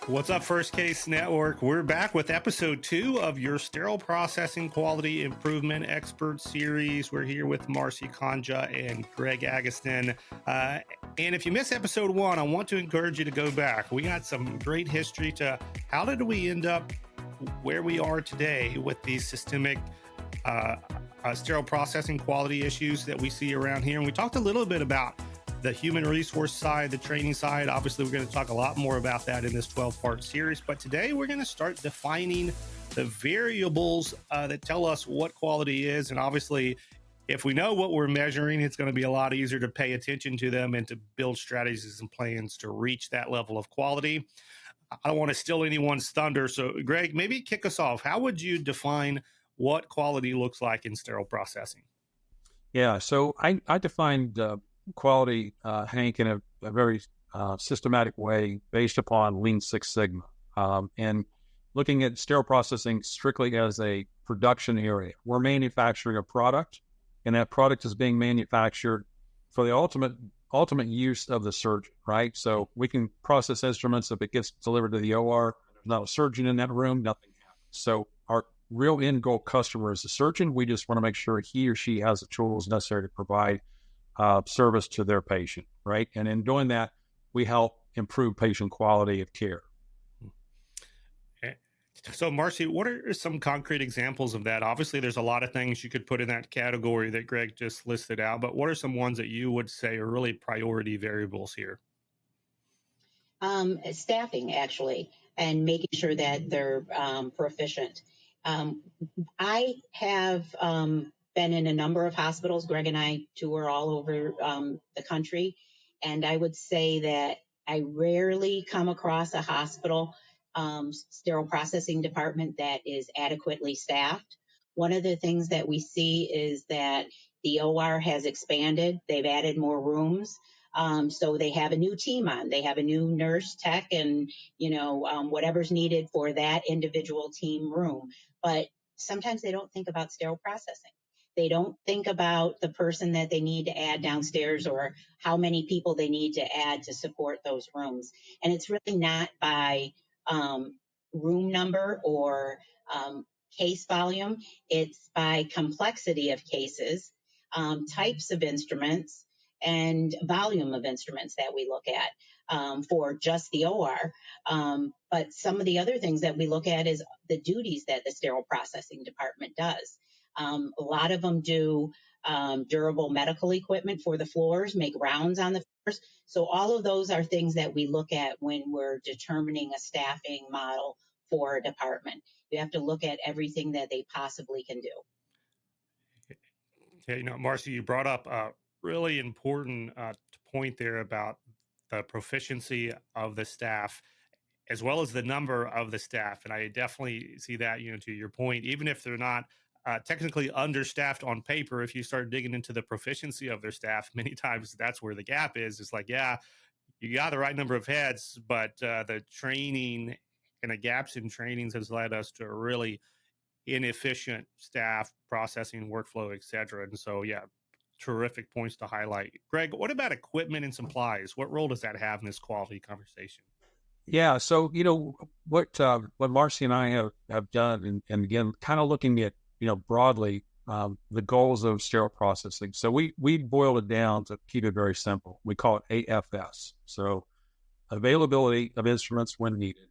What's up, First Case Network? We're back with episode 2 of your Sterile Processing Quality Improvement Expert Series. We're here with marcy.konja and Gregg. And if you missed episode 1, I want to encourage you to go back. We got some great history to how did we end up where we are today with these systemic sterile processing quality issues that we see around here. And we talked a little bit about the human resource side, the training side. Obviously, we're going to talk a lot more about that in this 12-part series. But today, we're going to start defining the variables that tell us what quality is. And obviously, if we know what we're measuring, it's going to be a lot easier to pay attention to them and to build strategies and plans to reach that level of quality. I don't want to steal anyone's thunder. So, Gregg, maybe kick us off. How would you define what quality looks like in sterile processing? Yeah, so I defined quality, Hank, in a very systematic way based upon Lean Six Sigma, and looking at sterile processing strictly as a production area. We're manufacturing a product, and that product is being manufactured for the ultimate use of the surgeon, right? So we can process instruments. If it gets delivered to the OR, there's not a surgeon in that room, nothing happens. So our real end goal customer is the surgeon. We just want to make sure he or she has the tools necessary to provide service to their patient, right? And in doing that, we help improve patient quality of care. So, Marcy, what are some concrete examples of that? Obviously, there's a lot of things you could put in that category that Gregg just listed out, but what are some ones that you would say are really priority variables here? Staffing, actually, and making sure that they're proficient. I have been in a number of hospitals. Gregg and I tour all over the country, and I would say that I rarely come across a hospital sterile processing department that is adequately staffed. One of the things that we see is that the OR has expanded. They've added more rooms. So they have a new team on. They have a new nurse tech and, whatever's needed for that individual team room. But sometimes they don't think about sterile processing. They don't think about the person that they need to add downstairs or how many people they need to add to support those rooms. And it's really not by room number or case volume. It's by complexity of cases, types of instruments, and volume of instruments that we look at for just the OR. But some of the other things that we look at is the duties that the sterile processing department does. A lot of them do durable medical equipment for the floors, make rounds on the floors. So all of those are things that we look at when we're determining a staffing model for a department. You have to look at everything that they possibly can do. Okay, Marcy, you brought up a really important point there about the proficiency of the staff as well as the number of the staff. And I definitely see that, to your point, even if they're not technically understaffed on paper, if you start digging into the proficiency of their staff, many times that's where the gap is. It's like, yeah, you got the right number of heads, but the training and the gaps in trainings has led us to a really inefficient staff processing workflow, et cetera. And so, yeah, terrific points to highlight. Gregg, what about equipment and supplies? What role does that have in this quality conversation? Yeah, so what Marcy and I have done, and again, kind of looking at broadly the goals of sterile processing. So we boiled it down to keep it very simple. We call it AFS. So availability of instruments when needed,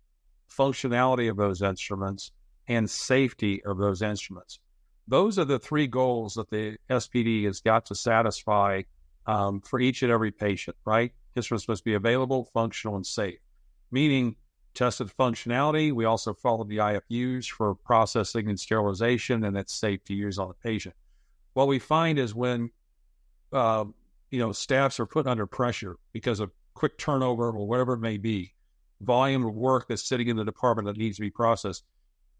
functionality of those instruments, and safety of those instruments. Those are the three goals that the SPD has got to satisfy for each and every patient, right? Instruments must be available, functional, and safe. Meaning tested functionality. We also follow the IFUs for processing and sterilization, and it's safe to use on the patient. What we find is when, staffs are put under pressure because of quick turnover or whatever it may be, volume of work that's sitting in the department that needs to be processed,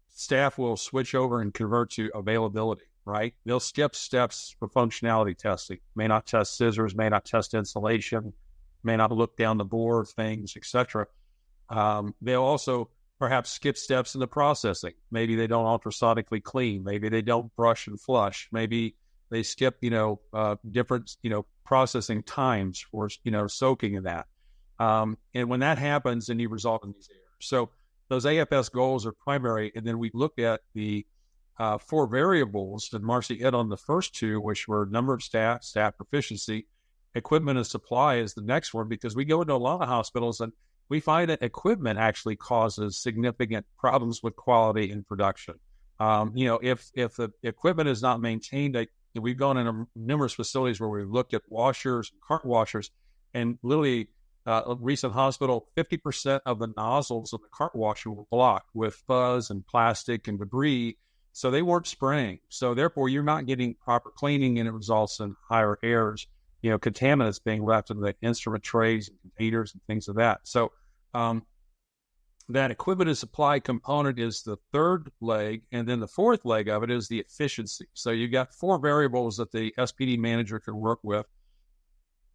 staff will switch over and convert to availability, right? They'll skip steps for functionality testing, may not test scissors, may not test insulation, may not look down the bore, things, etc. They'll also perhaps skip steps in the processing. Maybe they don't ultrasonically clean. Maybe they don't brush and flush. Maybe they skip, different, processing times for, soaking in that. And when that happens, then you result in these errors. So those AFS goals are primary. And then we looked at the 4 variables that Marcy hit on the first 2, which were number of staff, staff proficiency, equipment and supply is the next one, because we go into a lot of hospitals and we find that equipment actually causes significant problems with quality and production. If the equipment is not maintained, we've gone into numerous facilities where we've looked at washers, cart washers, and literally a recent hospital, 50% of the nozzles of the cart washer were blocked with fuzz and plastic and debris. So they weren't spraying. So therefore, you're not getting proper cleaning, and it results in higher errors, contaminants being left in the instrument trays and containers and things of that. So that equipment and supply component is the third leg. And then the fourth leg of it is the efficiency. So you got 4 variables that the SPD manager can work with: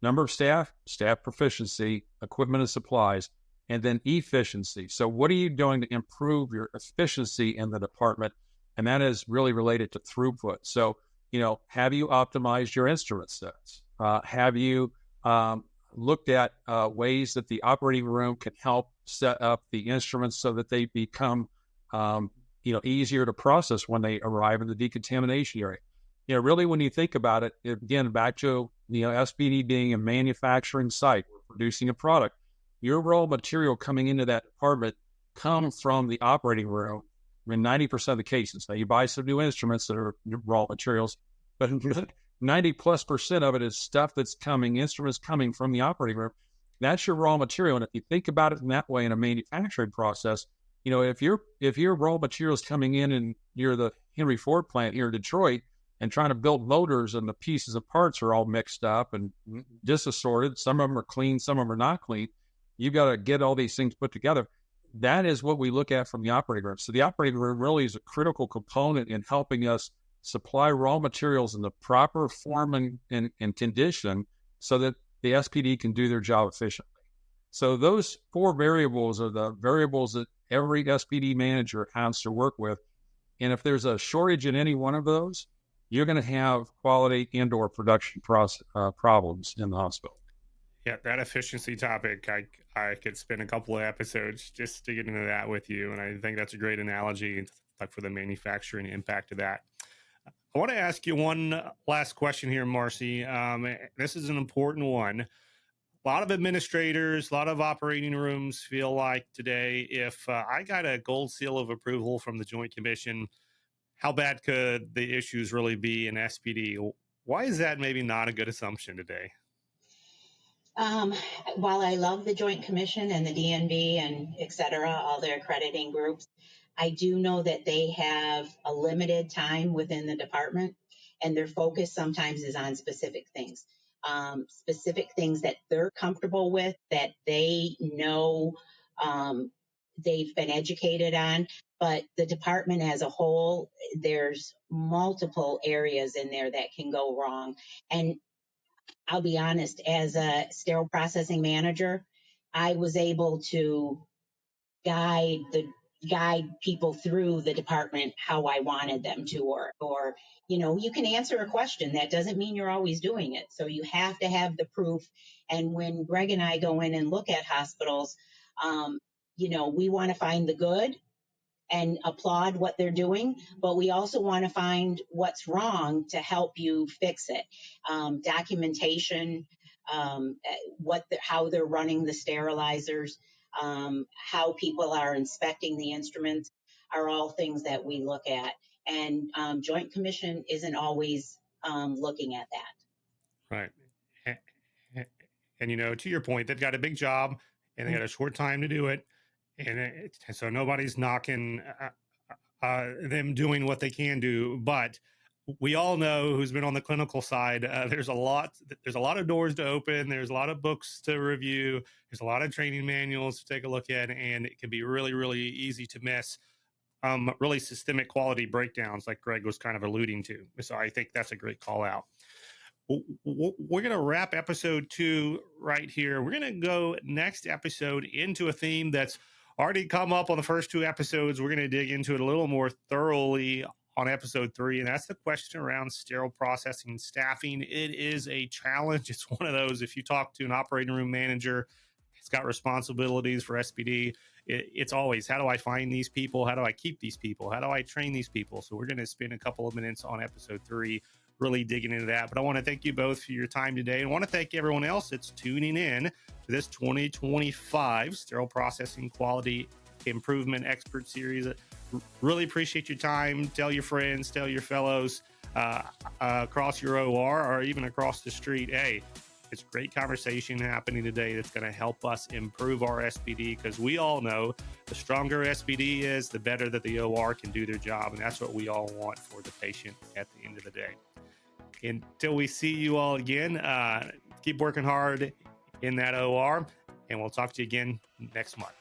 number of staff, staff proficiency, equipment and supplies, and then efficiency. So what are you doing to improve your efficiency in the department? And that is really related to throughput. So, have you optimized your instrument sets? Have you looked at ways that the operating room can help set up the instruments so that they become, easier to process when they arrive in the decontamination area? Really, when you think about it, again, back to, SPD being a manufacturing site, we're producing a product. Your raw material coming into that department comes from the operating room in 90% of the cases. Now, you buy some new instruments that are raw materials, but 90+% of it is stuff that's instruments coming from the operating room. That's your raw material. And if you think about it in that way in a manufacturing process, if your raw material is coming in and you're the Henry Ford plant here in Detroit and trying to build motors, and the pieces of parts are all mixed up and disassorted, some of them are clean, some of them are not clean, you've got to get all these things put together. That is what we look at from the operating room. So the operating room really is a critical component in helping us supply raw materials in the proper form and condition so that the SPD can do their job efficiently. So those 4 variables are the variables that every SPD manager has to work with. And if there's a shortage in any one of those, you're going to have quality and/or production problems in the hospital. Yeah, that efficiency topic, I could spend a couple of episodes just to get into that with you. And I think that's a great analogy, like for the manufacturing impact of that. I want to ask you one last question here, Marcy. This is an important one. A lot of administrators, a lot of operating rooms feel like today, if I got a gold seal of approval from the Joint Commission, how bad could the issues really be in SPD? Why is that maybe not a good assumption today? Um, while I love the Joint Commission and the DNB and et cetera, all their accrediting groups, I do know that they have a limited time within the department, and their focus sometimes is on specific things that they're comfortable with, that they know they've been educated on. But the department as a whole, there's multiple areas in there that can go wrong. And I'll be honest, as a sterile processing manager, I was able to guide people through the department how I wanted them to, or you can answer a question. That doesn't mean you're always doing it. So you have to have the proof. And when Greg and I go in and look at hospitals, we want to find the good and applaud what they're doing, but we also want to find what's wrong to help you fix it. Documentation, how they're running the sterilizers, how people are inspecting the instruments are all things that we look at. And Joint Commission isn't always looking at that. Right. And to your point, they've got a big job and they got a short time to do it. And so nobody's knocking them doing what they can do. But we all know, who's been on the clinical side, there's a lot of doors to open. There's a lot of books to review. There's a lot of training manuals to take a look at. And it can be really, really easy to miss really systemic quality breakdowns like Gregg was kind of alluding to. So I think that's a great call out. We're going to wrap episode 2 right here. We're going to go next episode into a theme that's already come up on the first 2 episodes. We're going to dig into it a little more thoroughly on episode 3, and that's the question around sterile processing staffing. It is a challenge. It's one of those, if you talk to an operating room manager, it's got responsibilities for SPD. It's always, how do I find these people? How do I keep these people? How do I train these people? So we're going to spend a couple of minutes on episode 3 really digging into that. But I want to thank you both for your time today, and I want to thank everyone else that's tuning in to this 2025 Sterile Processing Quality Improvement Expert Series. Really appreciate your time. Tell your friends, tell your fellows across your OR or even across the street, hey, it's great conversation happening today that's going to help us improve our SPD, because we all know the stronger SPD is, the better that the OR can do their job. And that's what we all want for the patient at the end of the day. Until we see you all again, keep working hard in that OR, and we'll talk to you again next month.